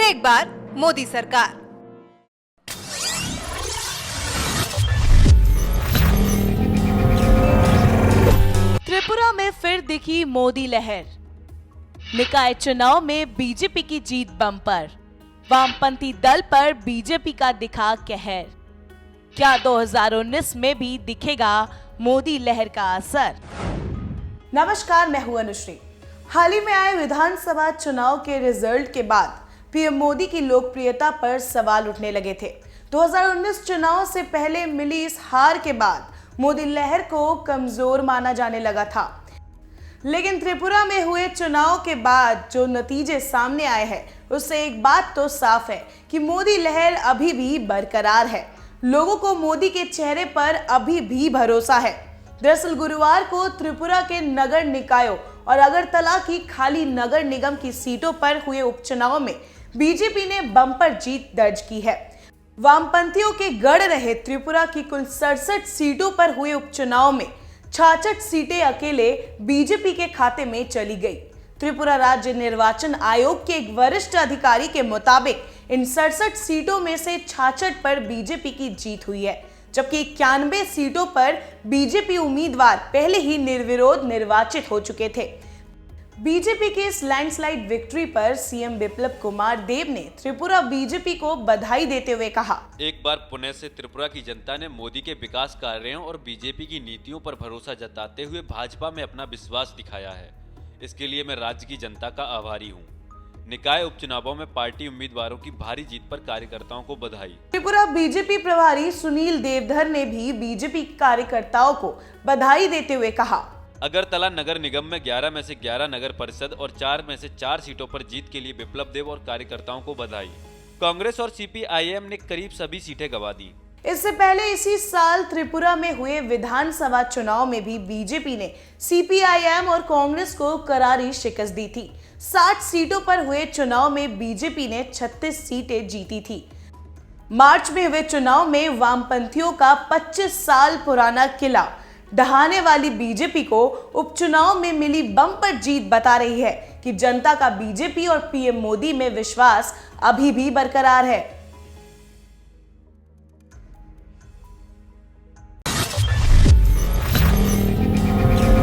एक बार मोदी सरकार। त्रिपुरा में फिर दिखी मोदी लहर। निकाय चुनाव में बीजेपी की जीत बम्पर। वामपंथी दल पर बीजेपी का दिखा कहर। क्या 2019 में भी दिखेगा मोदी लहर का असर? नमस्कार, मैं हूं अनुश्री। हाल ही में आए विधानसभा चुनाव के रिजल्ट के बाद पीएम मोदी की लोकप्रियता पर सवाल उठने लगे थे। 2019 चुनाव से पहले मिली इस हार के बाद मोदी लहर को कमजोर माना जाने लगा था, लेकिन त्रिपुरा में हुए चुनाव के बाद जो नतीजे सामने आए हैं उससे एक बात तो साफ है कि मोदी लहर अभी भी बरकरार है। लोगों को मोदी के चेहरे पर अभी भी भरोसा है। दरअसल गुरुवार को त्रिपुरा के नगर निकायों और अगरतला की खाली नगर निगम की सीटों पर हुए उपचुनाव में बीजेपी ने बम्पर जीत दर्ज की है। वामपंथियों के गढ़ रहे त्रिपुरा की कुल 67 सीटों पर हुए उपचुनाव में 66 सीटें अकेले बीजेपी के खाते में चली गई। त्रिपुरा राज्य निर्वाचन आयोग के एक वरिष्ठ अधिकारी के मुताबिक इन 67 सीटों में से 66 पर बीजेपी की जीत हुई है, जबकि 91 सीटों पर बीजेपी उम्मीदवार पहले ही निर्विरोध निर्वाचित हो चुके थे। बीजेपी की इस लैंडस्लाइड विक्ट्री पर सीएम बिप्लब कुमार देव ने त्रिपुरा बीजेपी को बधाई देते हुए कहा, एक बार पुणे से त्रिपुरा की जनता ने मोदी के विकास कार्यों और बीजेपी की नीतियों पर भरोसा जताते हुए भाजपा में अपना विश्वास दिखाया है। इसके लिए मैं राज्य की जनता का आभारी हूँ। निकाय उपचुनावों में पार्टी उम्मीदवारों की भारी जीत पर कार्यकर्ताओं को बधाई। त्रिपुरा बीजेपी प्रभारी सुनील देवधर ने भी बीजेपी कार्यकर्ताओं को बधाई देते हुए कहा, अगरतला नगर निगम में 11 में से 11 नगर परिषद और 4 में से 4 सीटों पर जीत के लिए बिप्लब देव और कार्यकर्ताओं को बधाई। कांग्रेस और सीपीआईएम ने करीब सभी सीटें गंवा दी। इससे पहले इसी साल त्रिपुरा में हुए विधानसभा चुनाव में भी बीजेपी ने सीपीआईएम और कांग्रेस को करारी शिकस्त दी थी। 60 सीटों पर हुए चुनाव में बीजेपी ने 36 सीटें जीती थी। मार्च में हुए चुनाव में वामपंथियों का 25 साल पुराना किला ढहाने वाली बीजेपी को उपचुनाव में मिली बम्पर जीत बता रही है कि जनता का बीजेपी और पीएम मोदी में विश्वास अभी भी बरकरार है।